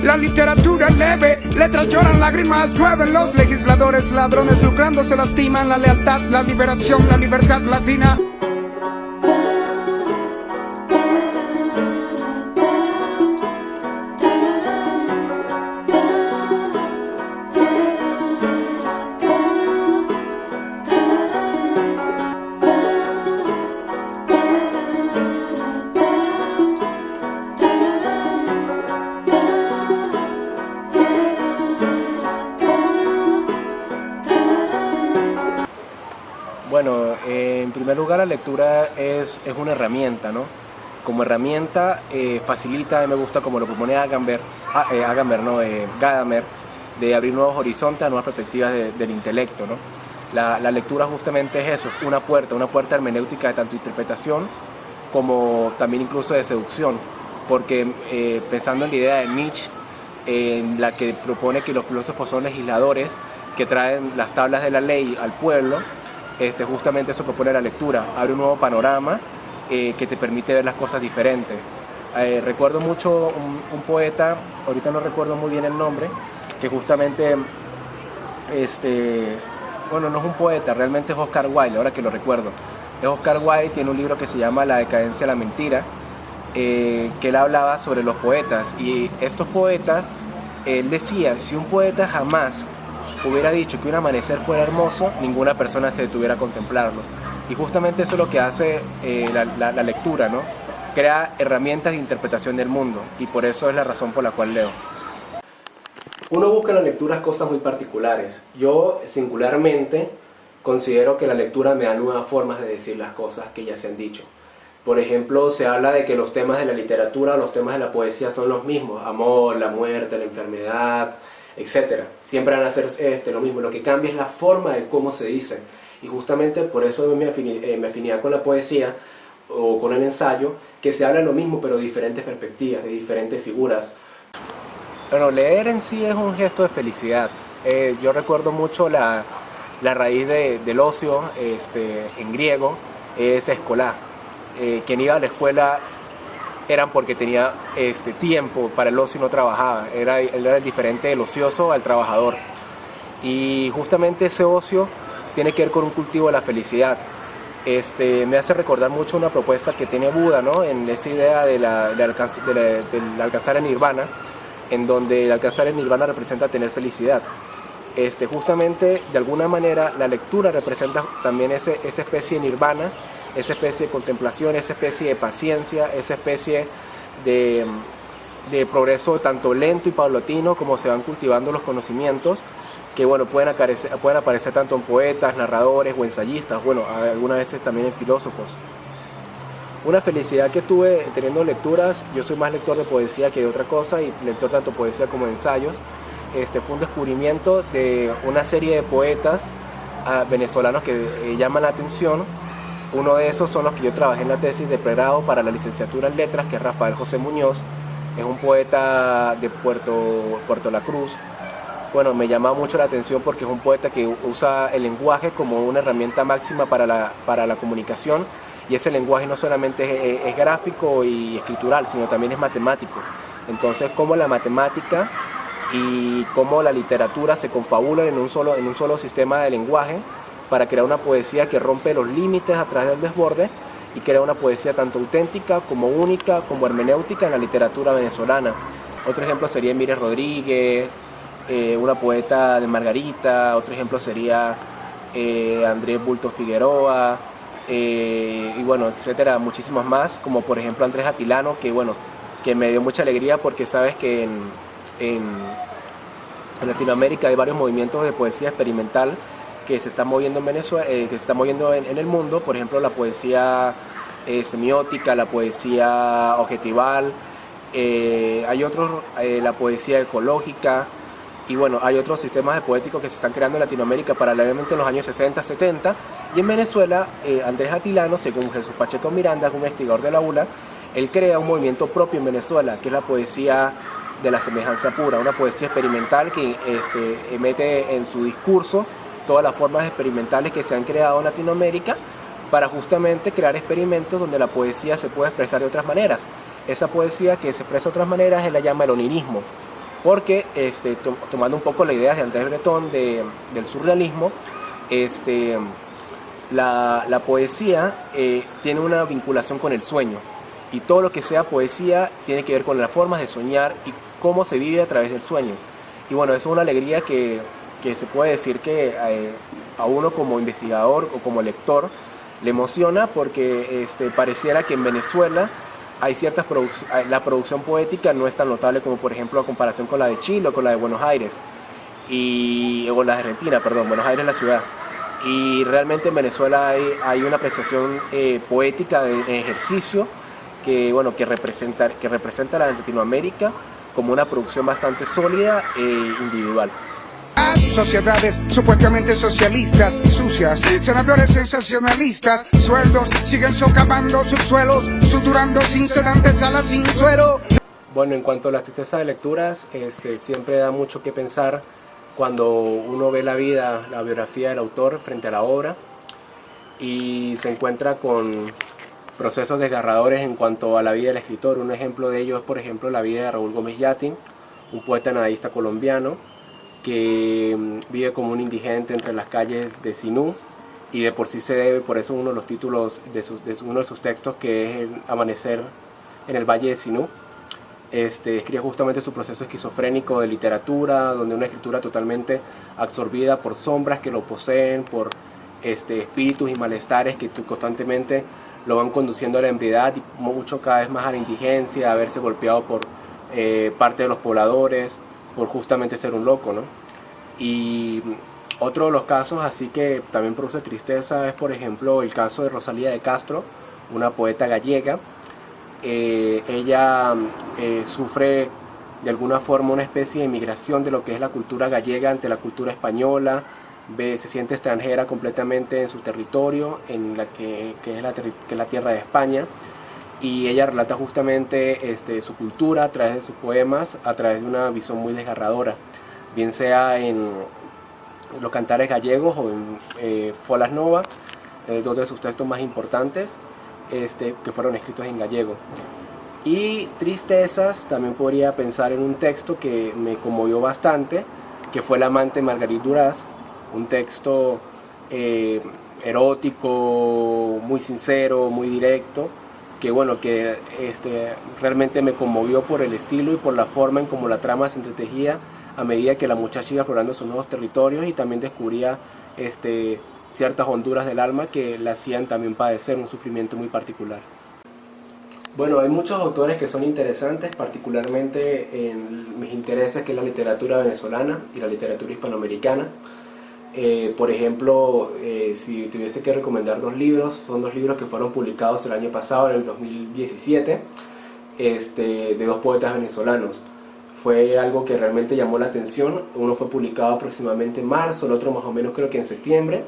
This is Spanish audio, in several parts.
La literatura es leve, letras lloran, lágrimas llueven. Los legisladores ladrones lucrando se lastiman. La lealtad, la liberación, la libertad latina. Bueno, en primer lugar la lectura es una herramienta, ¿no? Como herramienta facilita, a mí me gusta como lo propone Gadamer, de abrir nuevos horizontes, nuevas perspectivas del intelecto, ¿no? La lectura justamente es eso, una puerta hermenéutica de tanto interpretación como también incluso de seducción, porque pensando en la idea de Nietzsche, en la que propone que los filósofos son legisladores que traen las tablas de la ley al pueblo, justamente eso propone la lectura, abre un nuevo panorama que te permite ver las cosas diferentes. Recuerdo mucho un poeta, ahorita no recuerdo muy bien el nombre, que justamente, bueno, no es un poeta, realmente es Oscar Wilde, ahora que lo recuerdo. Es Oscar Wilde, tiene un libro que se llama La decadencia de la mentira, que él hablaba sobre los poetas, y estos poetas, él decía, si un poeta jamás hubiera dicho que un amanecer fuera hermoso, ninguna persona se detuviera a contemplarlo. Y justamente eso es lo que hace la lectura, ¿no? Crea herramientas de interpretación del mundo, y por eso es la razón por la cual leo. Uno busca en la lectura cosas muy particulares. Yo, singularmente, considero que la lectura me da nuevas formas de decir las cosas que ya se han dicho. Por ejemplo, se habla de que los temas de la literatura, los temas de la poesía son los mismos: amor, la muerte, la enfermedad, etcétera. Siempre van a ser lo mismo. Lo que cambia es la forma de cómo se dice. Y justamente por eso mi afinidad con la poesía o con el ensayo, que se habla lo mismo pero de diferentes perspectivas, de diferentes figuras. Bueno, leer en sí es un gesto de felicidad. Yo recuerdo mucho la raíz del ocio en griego, es escolá. Quien iba a la escuela eran porque tenía tiempo para el ocio y no trabajaba. Era el diferente del ocioso al trabajador. Y justamente ese ocio tiene que ver con un cultivo de la felicidad. Me hace recordar mucho una propuesta que tiene Buda, ¿no? En esa idea del alcanzar el nirvana, en donde el alcanzar el nirvana representa tener felicidad. Justamente, de alguna manera, la lectura representa también esa especie de nirvana, esa especie de contemplación, esa especie de paciencia, esa especie de progreso tanto lento y paulatino como se van cultivando los conocimientos, que bueno, pueden aparecer tanto en poetas, narradores o ensayistas, bueno, algunas veces también en filósofos. Una felicidad que tuve teniendo lecturas, yo soy más lector de poesía que de otra cosa, y lector tanto poesía como de ensayos. Fue un descubrimiento de una serie de poetas venezolanos que llaman la atención. Uno de esos son los que yo trabajé en la tesis de pregrado para la licenciatura en letras, que es Rafael José Muñoz. Es un poeta de Puerto La Cruz. Bueno, me llama mucho la atención porque es un poeta que usa el lenguaje como una herramienta máxima para la comunicación, y ese lenguaje no solamente es gráfico y escritural, sino también es matemático. Entonces, cómo la matemática y cómo la literatura se confabulan en un solo sistema de lenguaje para crear una poesía que rompe los límites a través del desborde y crea una poesía tanto auténtica como única, como hermenéutica en la literatura venezolana. Otro ejemplo sería Mires Rodríguez, una poeta de Margarita. Otro ejemplo sería Andrés Bulto Figueroa, y bueno, etcétera, muchísimos más, como por ejemplo Andrés Atilano, que me dio mucha alegría porque sabes que en Latinoamérica hay varios movimientos de poesía experimental que se están moviendo en Venezuela, que se están moviendo en el mundo. Por ejemplo, la poesía semiótica, la poesía objetival, hay otros, la poesía ecológica, y bueno, hay otros sistemas de poéticos que se están creando en Latinoamérica paralelamente en los años 60, 70, y en Venezuela Andrés Atilano, según Jesús Pacheco Miranda, un investigador de la ULA, él crea un movimiento propio en Venezuela, que es la poesía de la semejanza pura, una poesía experimental que mete en su discurso todas las formas experimentales que se han creado en Latinoamérica para justamente crear experimentos donde la poesía se puede expresar de otras maneras. Esa poesía que se expresa de otras maneras él la llama el onirismo. porque tomando un poco la idea de Andrés Breton del surrealismo, la poesía tiene una vinculación con el sueño, y todo lo que sea poesía tiene que ver con las formas de soñar y cómo se vive a través del sueño. Y bueno, eso es una alegría que se puede decir que a uno como investigador o como lector le emociona, porque pareciera que en Venezuela hay la producción poética no es tan notable como por ejemplo a comparación con la de Chile o con la de Buenos Aires, o la de Argentina, perdón, Buenos Aires es la ciudad. Y realmente en Venezuela hay una apreciación poética de ejercicio que representa a la Latinoamérica como una producción bastante sólida e individual. Sociedades supuestamente socialistas, sucias, senadores sensacionalistas, sueldos siguen socavando subsuelos, suturando sin sedantes alas sin suero. Bueno, en cuanto a la tristeza de lecturas, siempre da mucho que pensar cuando uno ve la vida, la biografía del autor frente a la obra y se encuentra con procesos desgarradores en cuanto a la vida del escritor. Un ejemplo de ello es, por ejemplo, la vida de Raúl Gómez Yatin, un poeta nadaísta colombiano que vive como un indigente entre las calles de Sinú, y de por sí se debe, por eso uno de los títulos de uno de sus textos, que es el Amanecer en el Valle de Sinú, escribe justamente su proceso esquizofrénico de literatura, donde una escritura totalmente absorbida por sombras que lo poseen, por espíritus y malestares que constantemente lo van conduciendo a la ebriedad y mucho cada vez más a la indigencia, a verse golpeado por parte de los pobladores, por justamente ser un loco, ¿no? Y otro de los casos así que también produce tristeza es, por ejemplo, el caso de Rosalía de Castro, una poeta gallega. Ella sufre de alguna forma una especie de migración de lo que es la cultura gallega ante la cultura española, se siente extranjera completamente en su territorio, en la que es la tierra de España, y ella relata justamente su cultura a través de sus poemas, a través de una visión muy desgarradora, bien sea en los cantares gallegos o en Folas Nova, dos de sus textos más importantes, que fueron escritos en gallego. Y tristezas, también podría pensar en un texto que me conmovió bastante, que fue El amante de Marguerite Duras, un texto erótico, muy sincero, muy directo, que bueno, que realmente me conmovió por el estilo y por la forma en cómo la trama se entretejía a medida que la muchacha iba explorando sus nuevos territorios y también descubría ciertas honduras del alma que la hacían también padecer un sufrimiento muy particular. Bueno, hay muchos autores que son interesantes, particularmente en mis intereses, que es la literatura venezolana y la literatura hispanoamericana. Por ejemplo, si tuviese que recomendar dos libros, son dos libros que fueron publicados el año pasado, en el 2017, de dos poetas venezolanos. Fue algo que realmente llamó la atención. Uno fue publicado aproximadamente en marzo, el otro más o menos creo que en septiembre.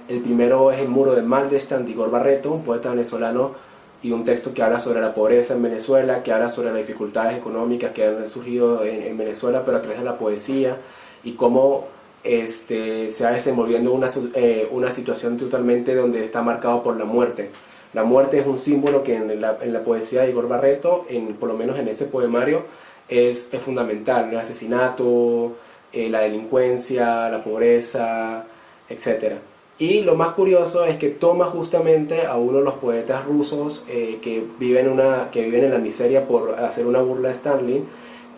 El primero es El muro de Maldestan, de Igor Barreto, un poeta venezolano, y un texto que habla sobre la pobreza en Venezuela, que habla sobre las dificultades económicas que han surgido en Venezuela, pero a través de la poesía, y cómo se va desenvolviendo una situación totalmente donde está marcado por la muerte. La muerte es un símbolo que en la poesía de Igor Barreto, por lo menos en ese poemario, es fundamental. El asesinato, la delincuencia, la pobreza, etc. Y lo más curioso es que toma justamente a uno de los poetas rusos que viven en la miseria por hacer una burla a Stalin,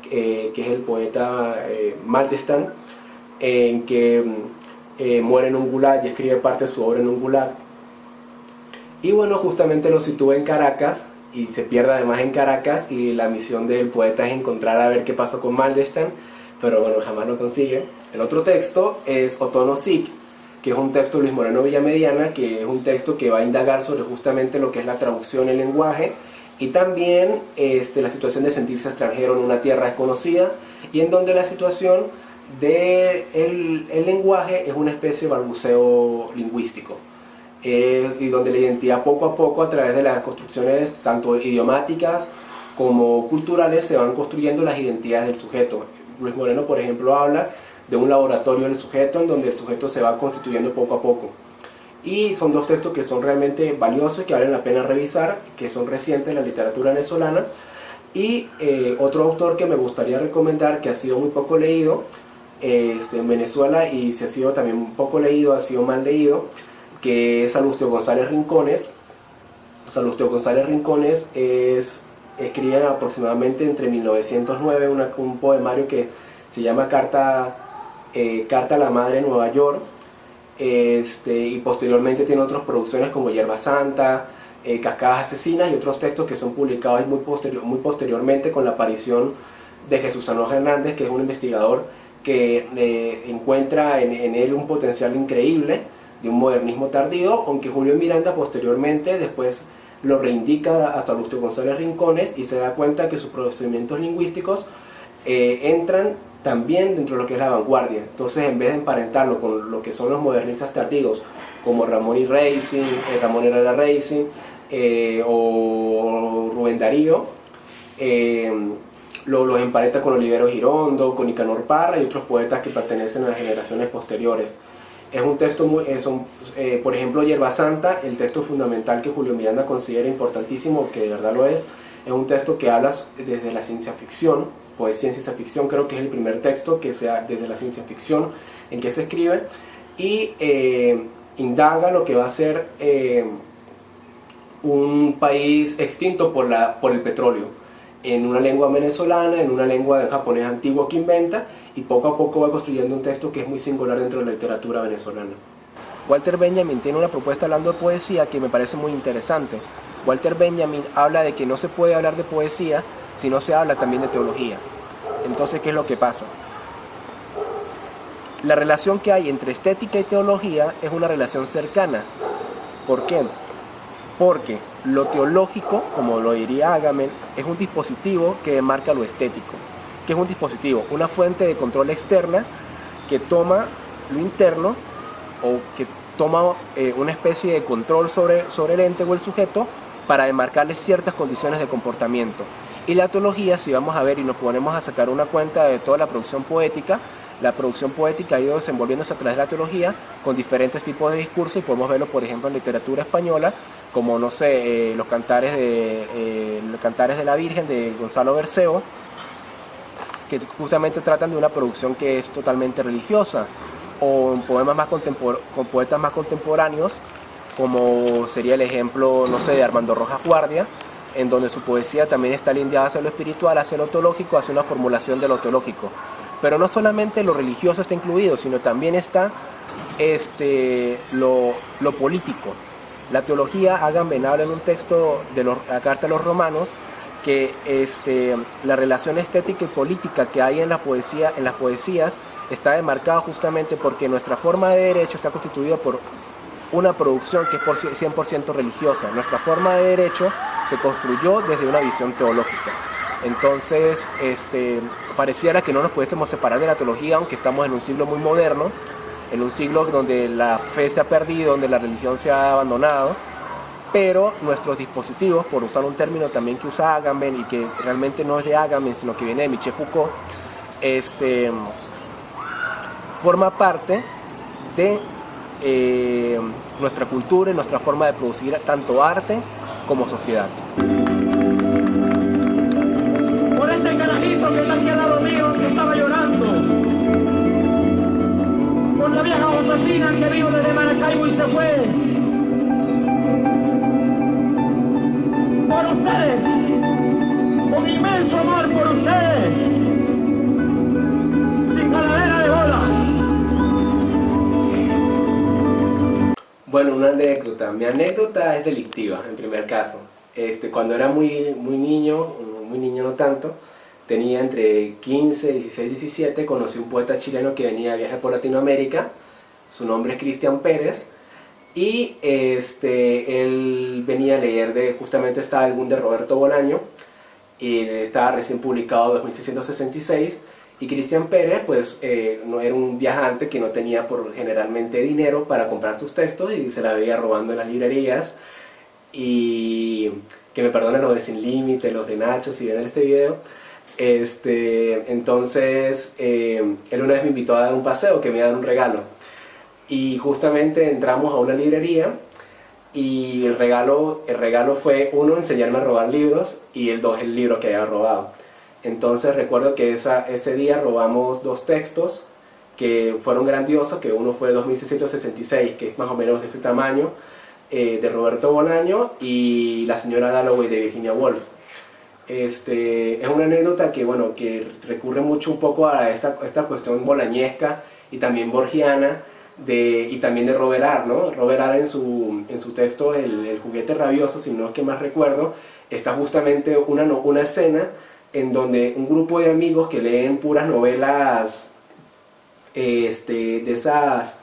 que es el poeta Maldestan, en que muere en un gulag y escribe parte de su obra en un gulag. Y bueno, justamente lo sitúa en Caracas y se pierde además en Caracas, y la misión del poeta es encontrar a ver qué pasó con Maldestan, pero bueno, jamás lo consigue. El otro texto es Otono Sic, que es un texto de Luis Moreno Villamediana, que es un texto que va a indagar sobre justamente lo que es la traducción en lenguaje, y también la situación de sentirse extranjero en una tierra desconocida, y en donde la situación del lenguaje es una especie de balbuceo lingüístico, y donde la identidad poco a poco, a través de las construcciones tanto idiomáticas como culturales, se van construyendo las identidades del sujeto. Luis Moreno, por ejemplo, habla de un laboratorio del sujeto, en donde el sujeto se va constituyendo poco a poco. Y son dos textos que son realmente valiosos y que valen la pena revisar, que son recientes en la literatura venezolana, Y otro autor que me gustaría recomendar, que ha sido muy poco leído en Venezuela, y si ha sido también un poco leído, ha sido mal leído, que es Salustio González Rincones. Salustio González Rincones escribe aproximadamente entre 1909 un poemario que se llama Carta a la Madre en Nueva York, y posteriormente tiene otras producciones como Hierba Santa, Cascadas Asesinas, y otros textos que son publicados muy posteriormente, con la aparición de Jesús Sanoja Hernández, que es un investigador que encuentra en él un potencial increíble de un modernismo tardío, aunque Julio Miranda posteriormente después lo reindica a Salustio González Rincones y se da cuenta que sus procedimientos lingüísticos entran también dentro de lo que es la vanguardia. Entonces, en vez de emparentarlo con lo que son los modernistas tardíos, como Ramón Herrera Racing, o Rubén Darío, los emparenta con Olivero Girondo, con Nicanor Parra y otros poetas que pertenecen a las generaciones posteriores. Es un texto por ejemplo, Hierba Santa, el texto fundamental que Julio Miranda considera importantísimo, que de verdad lo es un texto que habla desde la ciencia ficción, poesía en ciencia ficción. Creo que es el primer texto que sea desde la ciencia ficción en que se escribe, y indaga lo que va a ser un país extinto por el petróleo, en una lengua venezolana, en una lengua japonesa antigua que inventa, y poco a poco va construyendo un texto que es muy singular dentro de la literatura venezolana. Walter Benjamin tiene una propuesta hablando de poesía que me parece muy interesante. Walter Benjamin habla de que no se puede hablar de poesía si no se habla también de teología. Entonces, ¿qué es lo que pasa? La relación que hay entre estética y teología es una relación cercana. ¿Por qué? Porque lo teológico, como lo diría Agamben, es un dispositivo que demarca lo estético. ¿Qué es un dispositivo? Una fuente de control externa que toma lo interno, o que toma una especie de control sobre el ente o el sujeto para demarcarle ciertas condiciones de comportamiento. Y la teología, si vamos a ver y nos ponemos a sacar una cuenta de toda la producción poética ha ido desenvolviéndose a través de la teología con diferentes tipos de discursos, y podemos verlo, por ejemplo, en literatura española, como, no sé, los cantares de la Virgen de Gonzalo Berceo, que justamente tratan de una producción que es totalmente religiosa, o en poemas con poetas más contemporáneos, como sería el ejemplo, no sé, de Armando Rojas Guardia, en donde su poesía también está lindeada hacia lo espiritual, hacia lo teológico, hacia una formulación de lo teológico. Pero no solamente lo religioso está incluido, sino también está lo político. La teología, Agamben habla en un texto de la Carta a los Romanos, que la relación estética y política que hay en las poesías está demarcada justamente porque nuestra forma de derecho está constituida por una producción que es 100% religiosa. Nuestra forma de derecho se construyó desde una visión teológica. Entonces, pareciera que no nos pudiésemos separar de la teología, aunque estamos en un siglo muy moderno, en un siglo donde la fe se ha perdido, donde la religión se ha abandonado, pero nuestros dispositivos, por usar un término también que usa Agamben, y que realmente no es de Agamben, sino que viene de Michel Foucault, forma parte de nuestra cultura y nuestra forma de producir tanto arte como sociedad. Por este carajito que está aquí al lado mío, que estaba llorando, por la vieja Josefina que vino desde Maracaibo y se fue, por ustedes, con inmenso amor por ustedes, sin jaladera de bola. Bueno, una anécdota. Mi anécdota es delictiva, en primer caso. Cuando era muy niño no tanto, tenía entre 15, 16, 17, conocí un poeta chileno que venía de viaje por Latinoamérica. Su nombre es Cristian Pérez, y él venía a leer justamente estaba el boom de Roberto Bolaño, y estaba recién publicado en 1666, y Cristian Pérez pues no era un viajante que no tenía generalmente dinero para comprar sus textos, y se la veía robando en las librerías. Y que me perdonen los de Sin Límite, los de Nacho, si ven este video. Entonces él una vez me invitó a dar un paseo, que me iba a dar un regalo, y justamente entramos a una librería, y el regalo fue, uno, enseñarme a robar libros, y el dos, el libro que había robado. Entonces recuerdo que ese día robamos 2 textos que fueron grandiosos, que uno fue 2666, que es más o menos de ese tamaño, de Roberto Bolaño, y La señora Dalloway de Virginia Woolf. Es una anécdota que, bueno, que recurre mucho un poco a esta cuestión bolañesca y también borgiana, y también de Robert Art, ¿no? Robert Art en su texto el juguete rabioso, si no es que más recuerdo, está justamente una escena en donde un grupo de amigos que leen puras novelas de esas,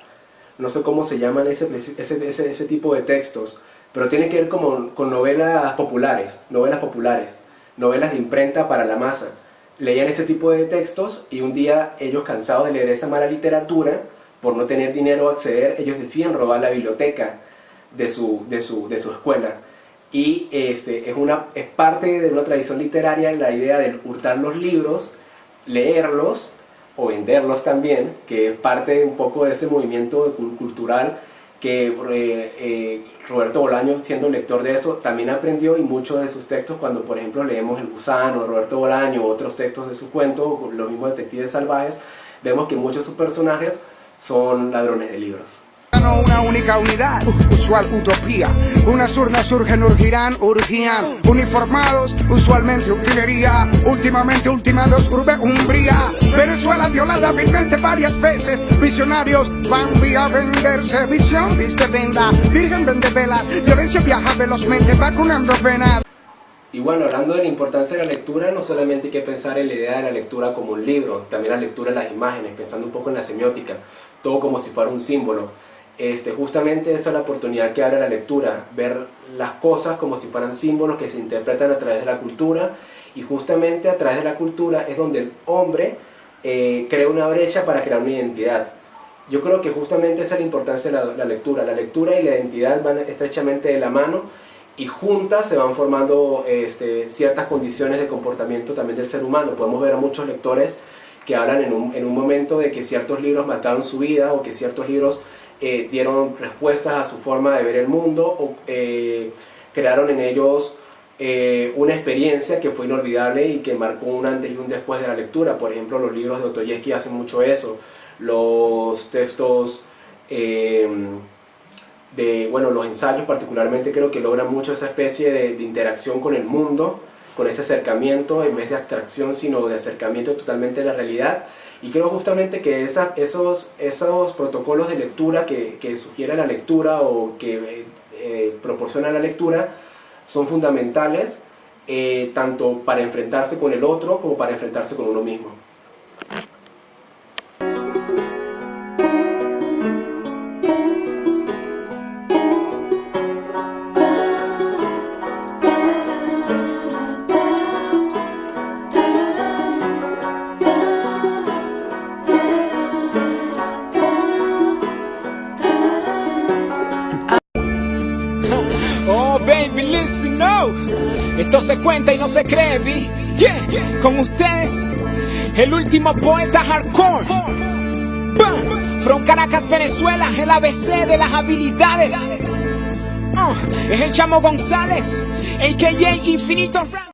no sé cómo se llaman ese tipo de textos, pero tiene que ver con novelas populares, novelas de imprenta para la masa. Leían ese tipo de textos y un día ellos, cansados de leer esa mala literatura, por no tener dinero a acceder, ellos deciden robar la biblioteca de su escuela. Y es parte de una tradición literaria la idea de hurtar los libros, leerlos o venderlos también, que es parte un poco de ese movimiento cultural que Roberto Bolaño, siendo lector de eso, también aprendió, y muchos de sus textos, cuando por ejemplo leemos El gusano, Roberto Bolaño, otros textos de sus cuentos, los mismos Detectives Salvajes, vemos que muchos de sus personajes son ladrones de libros. Una única unidad, usual utopía. Unas urnas surgen, urgirán, uniformados, usualmente utilería, últimamente ultimados, urbe umbría. Venezuela violada vilmente varias veces, visionarios van vía venderse, visión viste venda, virgen vende velas, violencia viaja velozmente, vacunando venas. Y bueno, hablando de la importancia de la lectura, no solamente hay que pensar en la idea de la lectura como un libro, también la lectura de las imágenes, pensando un poco en la semiótica, todo como si fuera un símbolo. Justamente esa es la oportunidad que abre la lectura, ver las cosas como si fueran símbolos que se interpretan a través de la cultura, y justamente a través de la cultura es donde el hombre crea una brecha para crear una identidad. Yo creo que justamente esa es la importancia de la lectura. La lectura y la identidad van estrechamente de la mano, y juntas se van formando ciertas condiciones de comportamiento también del ser humano. Podemos ver a muchos lectores que hablan en un momento de que ciertos libros marcaron su vida, o que ciertos libros dieron respuestas a su forma de ver el mundo, o crearon en ellos una experiencia que fue inolvidable y que marcó un antes y un después de la lectura. Por ejemplo, los libros de Dostoyevsky hacen mucho eso, los textos los ensayos particularmente, creo que logran mucho esa especie de interacción con el mundo, con ese acercamiento en vez de abstracción, sino de acercamiento totalmente a la realidad. Y creo justamente que esos protocolos de lectura que sugiere la lectura, o que proporciona la lectura, son fundamentales, tanto para enfrentarse con el otro como para enfrentarse con uno mismo. Oh baby, listen, no. Esto se cuenta y no se cree, ¿vi? Yeah. Con ustedes, el último poeta hardcore. From Caracas, Venezuela, el ABC de las habilidades. Es el Chamo González, a.k.a. Infinito Frank.